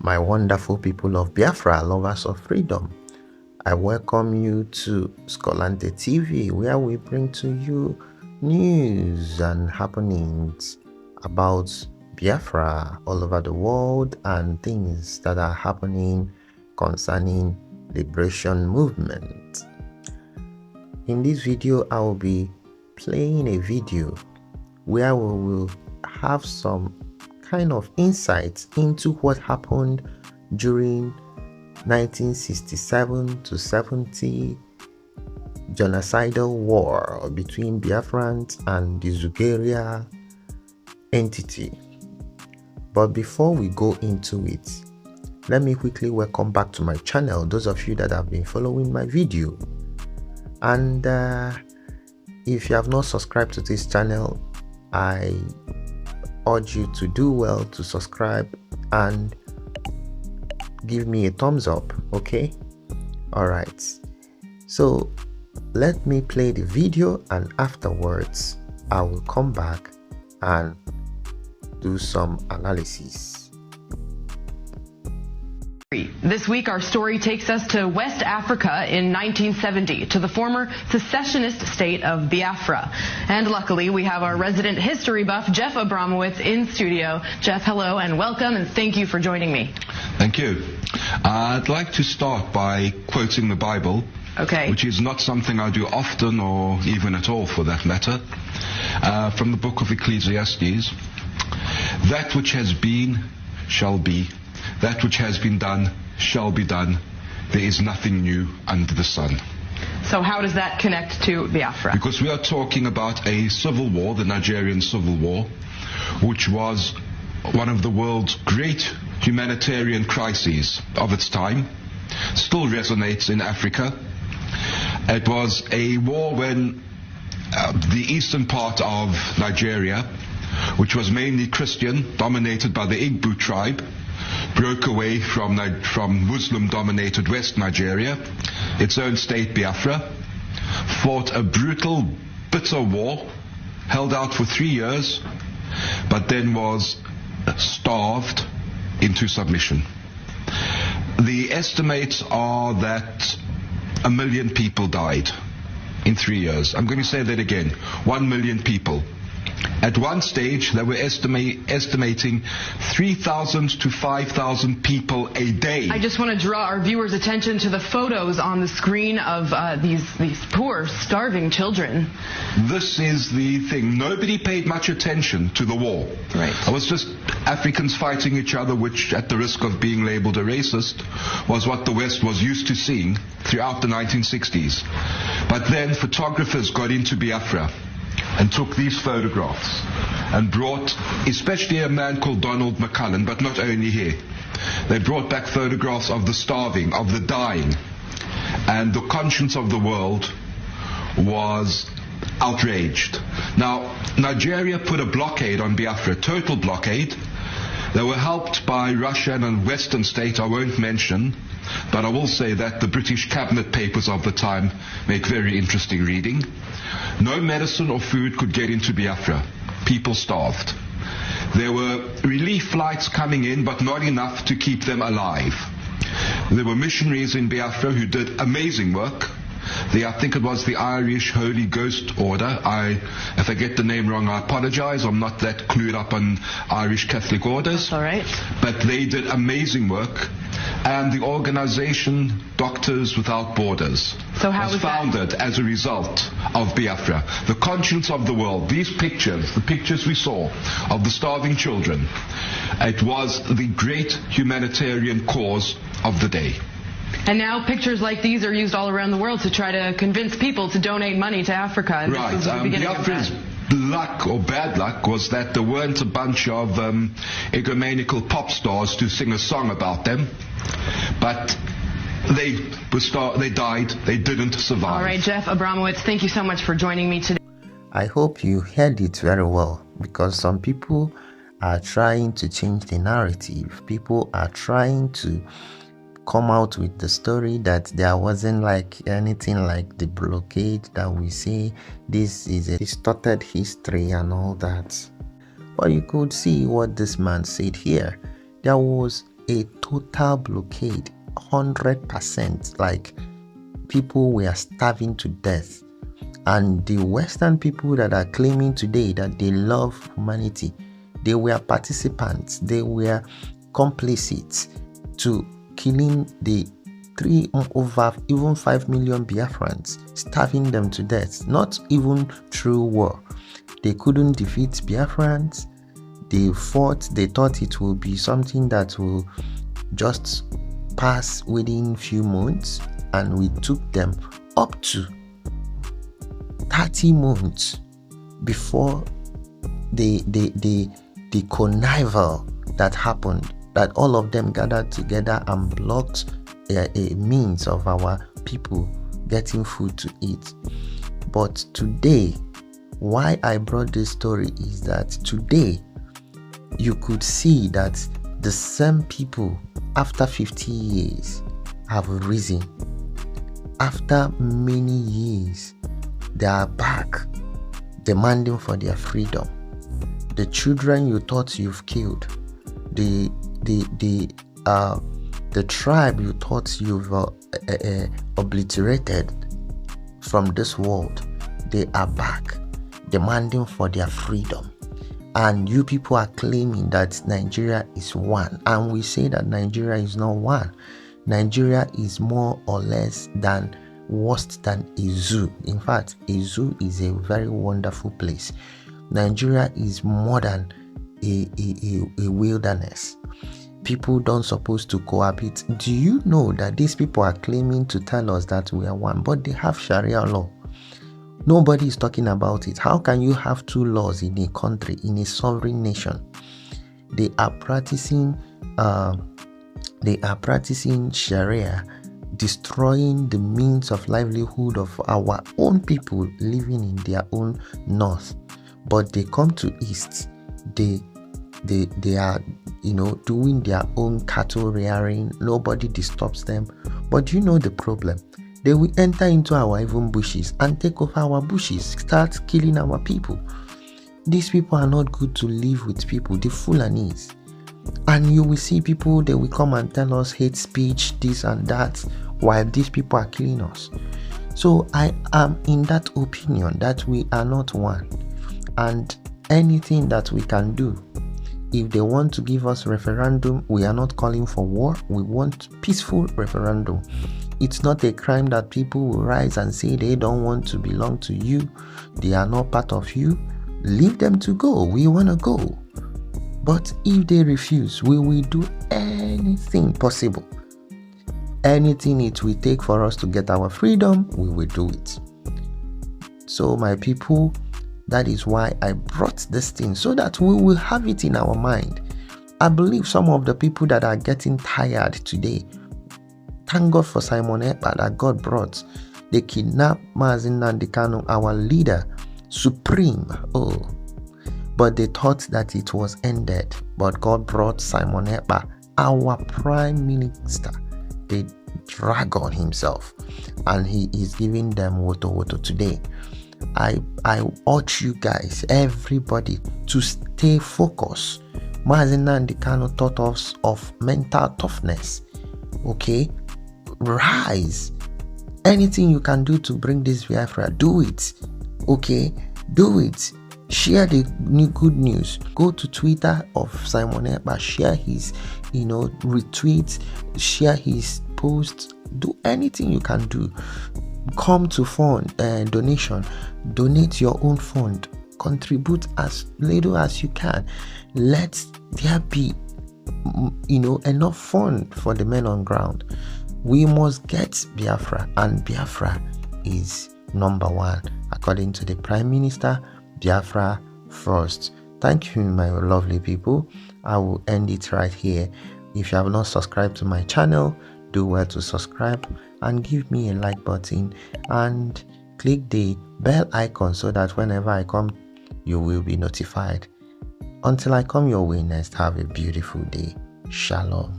my wonderful people of Biafra, lovers of freedom. I welcome you to Skolante TV, where we bring to you news and happenings about Biafra all over the world and things that are happening concerning liberation movement. In this video, I will be playing a video where we will have some kind of insights into what happened during 1967 to 70 genocidal war between Biafrans and the Zugeria entity. But before we go into it, let me quickly welcome back to my channel those of you that have been following my video. And if you have not subscribed to this channel, I urge you to do well to subscribe and give me a thumbs up, okay? Alright, so let me play the video, and afterwards I will come back and do some analysis. This week, our story takes us to West Africa in 1970, to the former secessionist state of Biafra. And luckily, we have our resident history buff, Jeff Abramowitz, in studio. Jeff, hello and welcome, and thank you for joining me. Thank you. I'd like to start by quoting the Bible, which is not something I do often or even at all for that matter, from the book of Ecclesiastes. That which has been shall be. That which has been done shall be done. There is nothing new under the sun. So how does that connect to Biafra? Because we are talking about a civil war, the Nigerian Civil War, which was one of the world's great humanitarian crises of its time. Still resonates in Africa. It was a war when the eastern part of Nigeria, which was mainly Christian, dominated by the Igbo tribe, broke away from Muslim-dominated West Nigeria, its own state Biafra, fought a brutal, bitter war, held out for 3 years, but then was starved into submission. The estimates are that 1 million people died in 3 years. I'm going to say that again, 1 million people. At one stage, they were estimating 3,000 to 5,000 people a day. I just want to draw our viewers' attention to the photos on the screen of these poor, starving children. This is the thing. Nobody paid much attention to the war. Right. It was just Africans fighting each other, which, at the risk of being labeled a racist, was what the West was used to seeing throughout the 1960s. But then photographers got into Biafra and took these photographs and brought, especially a man called Donald McCullen, but not only here, they brought back photographs of the starving, of the dying, and the conscience of the world was outraged. Now, Nigeria put a blockade on Biafra, total blockade. They were helped by Russia and a Western state I won't mention, but I will say that the British cabinet papers of the time make very interesting reading. No medicine or food could get into Biafra. People starved. There were relief flights coming in, but not enough to keep them alive. There were missionaries in Biafra who did amazing work. I think it was the Irish Holy Ghost Order. If I get the name wrong, I apologize. I'm not that clued up on Irish Catholic orders. That's all right. But they did amazing work. And the organization Doctors Without Borders was founded as a result of Biafra. The conscience of the world. These pictures, the pictures we saw of the starving children, it was the great humanitarian cause of the day. And now pictures like these are used all around the world to try to convince people to donate money to Africa. And right. This was the beginning Biafra's of that. Luck or bad luck was that there weren't a bunch of ecumenical pop stars to sing a song about them. But they died. They didn't survive. All right, Jeff Abramowitz, thank you so much for joining me today. I hope you heard it very well, because some people are trying to change the narrative. People are trying to come out with the story that there wasn't like anything like the blockade, that we say this is a distorted history and all that. But you could see what this man said here. There was a total blockade, 100%. Like, people were starving to death. And the Western people that are claiming today that they love humanity, they were participants, they were complicit to killing the over even 5 million Biafrans, starving them to death, not even through war. They couldn't defeat Biafrans. They fought, they thought it will be something that will just pass within few months, and we took them up to 30 months before the connival that happened, that all of them gathered together and blocked a means of our people getting food to eat. But today, why I brought this story is that today you could see that the same people after 50 years have risen. After many years, they are back demanding for their freedom. The children you thought you've killed, the tribe you thought you've obliterated from this world, they are back demanding for their freedom. And you people are claiming that Nigeria is one, and we say that Nigeria is not one. Nigeria is more or less than worse than a zoo. In fact, a zoo is a very wonderful place. Nigeria is more than a wilderness. People don't supposed to cohabit. Do you know that these people are claiming to tell us that we are one, but they have Sharia law? Nobody is talking about it. How can you have two laws in a country, in a sovereign nation? They are practicing Sharia, destroying the means of livelihood of our own people living in their own north. But they come to east, they are, doing their own cattle rearing. Nobody disturbs them. But you know the problem. They will enter into our even bushes and take over our bushes, start killing our people. These people are not good to live with people, the Fulanis. And you will see people, they will come and tell us hate speech, this and that, while these people are killing us. So I am in that opinion that we are not one. And anything that we can do, if they want to give us referendum, we are not calling for war. We want peaceful referendum. It's not a crime that people will rise and say they don't want to belong to you. They are not part of you. Leave them to go. We want to go. But if they refuse, we will do anything possible. Anything it will take for us to get our freedom, we will do it. So my people, that is why I brought this thing, so that we will have it in our mind. I believe some of the people that are getting tired today, thank God for Simon Ekpa that God brought. They kidnapped Mazi Nnamdi Kanu, our leader, supreme. But they thought that it was ended. But God brought Simon Ekpa, our prime minister, the dragon himself. And he is giving them woto today. I urge you guys, everybody, to stay focused. Mazi Nnamdi Kanu taught us of mental toughness. Okay? Rise. Anything you can do to bring this Biafra, do it. Okay? Do it. Share the good news. Go to Twitter of Simon Ekpa, share his, retweets, share his posts. Do anything you can do. Come to fund donation. Donate your own fund. Contribute as little as you can. Let there be, enough fund for the men on ground. We must get Biafra, and Biafra is number one, according to the Prime Minister. Biafra first. Thank you, my lovely people. I will end it right here. If you have not subscribed to my channel, do well to subscribe and give me a like button and click the bell icon so that whenever I come, you will be notified. Until I come your way next, have a beautiful day. Shalom.